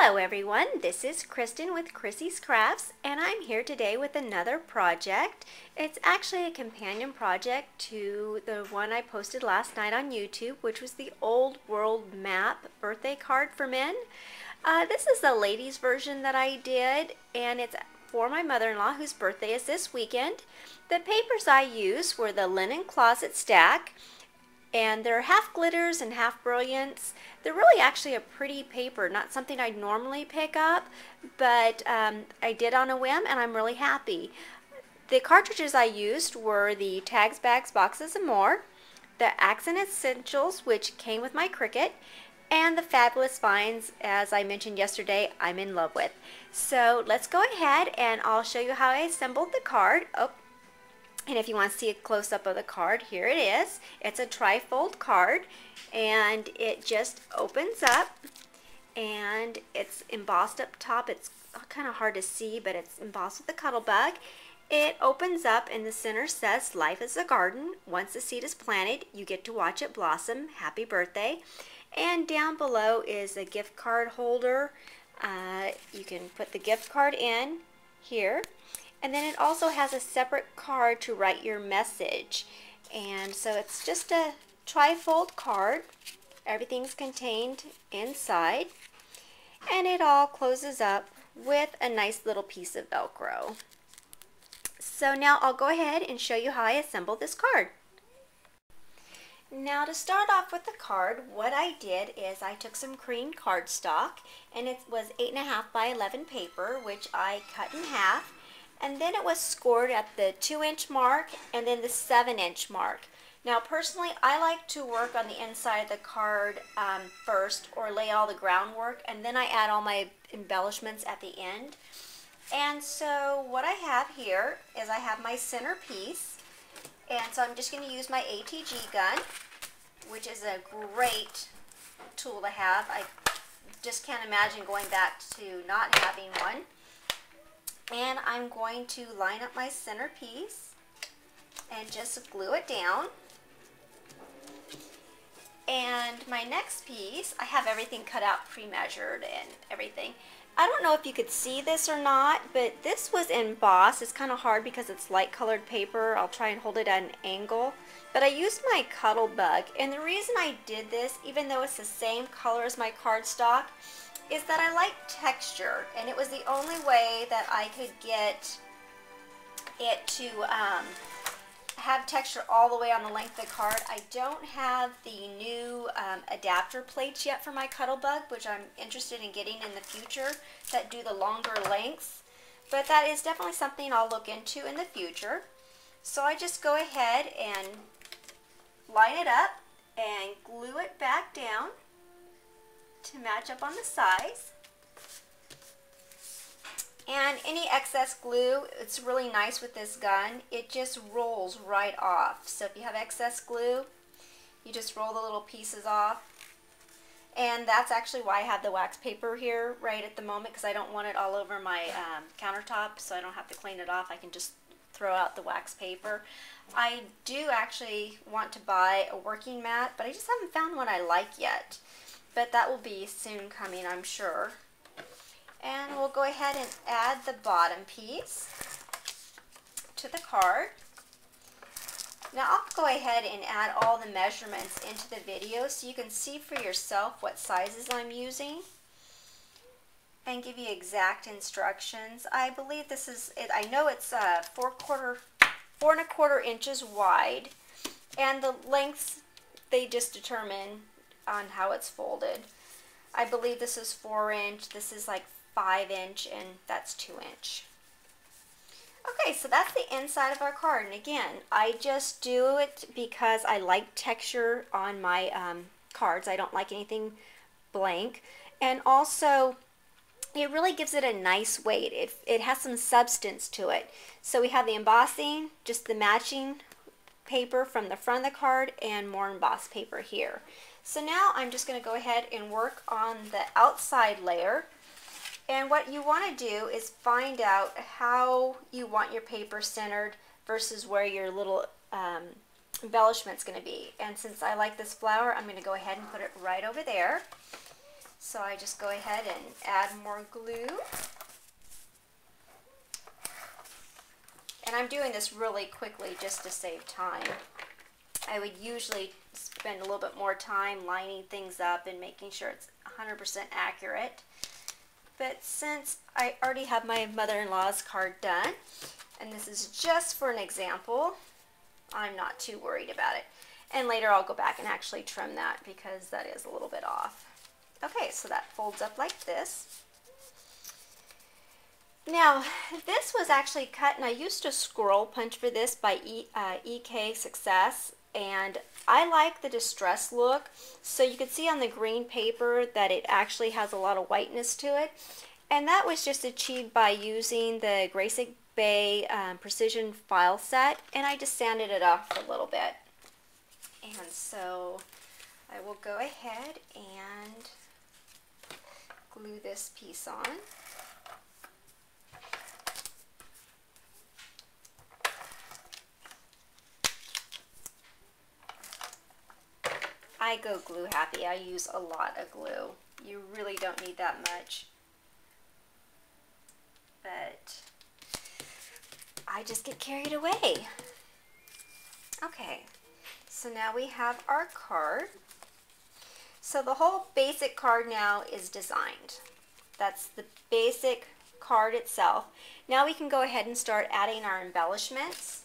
Hello everyone, this is Kristen with Chrissy's Crafts, and I'm here today with another project. It's actually a companion project to the one I posted last night on YouTube, which was the Old World Map birthday card for men. This is the ladies version that I did, and it's for my mother-in-law whose birthday is this weekend. The papers I used were the linen closet stack, and they're half glitters and half brilliance. They're really actually a pretty paper, not something I'd normally pick up, but I did on a whim and I'm really happy. The cartridges I used were the Tags, Bags, Boxes, and More, the Accent Essentials, which came with my Cricut, and the Fabulous Finds, as I mentioned yesterday, I'm in love with. So let's go ahead and I'll show you how I assembled the card. And if you want to see a close-up of the card, here it is. It's a tri-fold card, and it just opens up, and it's embossed up top. It's kind of hard to see, but it's embossed with the cuddle bug. It opens up, and the center says, "Life is a garden. Once the seed is planted, you get to watch it blossom. Happy birthday." And down below is a gift card holder. You can put the gift card in here. And then it also has a separate card to write your message. And so it's just a tri-fold card. Everything's contained inside. And it all closes up with a nice little piece of Velcro. So now I'll go ahead and show you how I assembled this card. Now to start off with the card, what I did is I took some cream cardstock, and it was 8.5 by 11 paper, which I cut in half. And then it was scored at the 2-inch mark and then the 7-inch mark. Now personally, I like to work on the inside of the card first, or lay all the groundwork, and then I add all my embellishments at the end. And so what I have here is I have my center piece, and so I'm just going to use my ATG gun, which is a great tool to have. I just can't imagine going back to not having one. And I'm going to line up my center piece and just glue it down. And my next piece, I have everything cut out pre-measured and everything. I don't know if you could see this or not, but this was embossed. It's kind of hard because it's light colored paper. I'll try and hold it at an angle. But I used my cuddle bug, and the reason I did this, even though it's the same color as my cardstock, is that I like texture, and it was the only way that I could get it to have texture all the way on the length of the card. I don't have the new adapter plates yet for my cuddle bug, which I'm interested in getting in the future, that do the longer lengths, but that is definitely something I'll look into in the future. So I just go ahead and line it up and glue it back down to match up on the size. And any excess glue, it's really nice with this gun, it just rolls right off. So if you have excess glue, you just roll the little pieces off. And that's actually why I have the wax paper here right at the moment, because I don't want it all over my countertop, so I don't have to clean it off. I can just throw out the wax paper. I do actually want to buy a working mat, but I just haven't found one I like yet. But that will be soon coming, I'm sure. And we'll go ahead and add the bottom piece to the card. Now I'll go ahead and add all the measurements into the video so you can see for yourself what sizes I'm using and give you exact instructions. I believe this is it. I know it's 4 1/4 inches wide, and the lengths they just determine on how it's folded. I believe this is 4-inch, this is like 5-inch, and that's 2-inch. Okay, so that's the inside of our card, and again, I just do it because I like texture on my cards. I don't like anything blank, and also it really gives it a nice weight. It has some substance to it. So we have the embossing, just the matching paper from the front of the card, and more embossed paper here. So now I'm just going to go ahead and work on the outside layer. And what you want to do is find out how you want your paper centered versus where your little embellishment's going to be. And since I like this flower, I'm going to go ahead and put it right over there. So I just go ahead and add more glue. And I'm doing this really quickly just to save time. I would usually spend a little bit more time lining things up and making sure it's 100% accurate. But since I already have my mother-in-law's card done, and this is just for an example, I'm not too worried about it. And later I'll go back and actually trim that because that is a little bit off. Okay, so that folds up like this. Now, this was actually cut, and I used a scroll punch for this by EK Success, and I like the distress look. So you can see on the green paper that it actually has a lot of whiteness to it, and that was just achieved by using the Grayson Bay Precision file set, and I just sanded it off a little bit. And so I will go ahead and glue this piece on. I go glue happy. I use a lot of glue. You really don't need that much. But I just get carried away. Okay, so now we have our card. So the whole basic card now is designed. That's the basic card itself. Now we can go ahead and start adding our embellishments.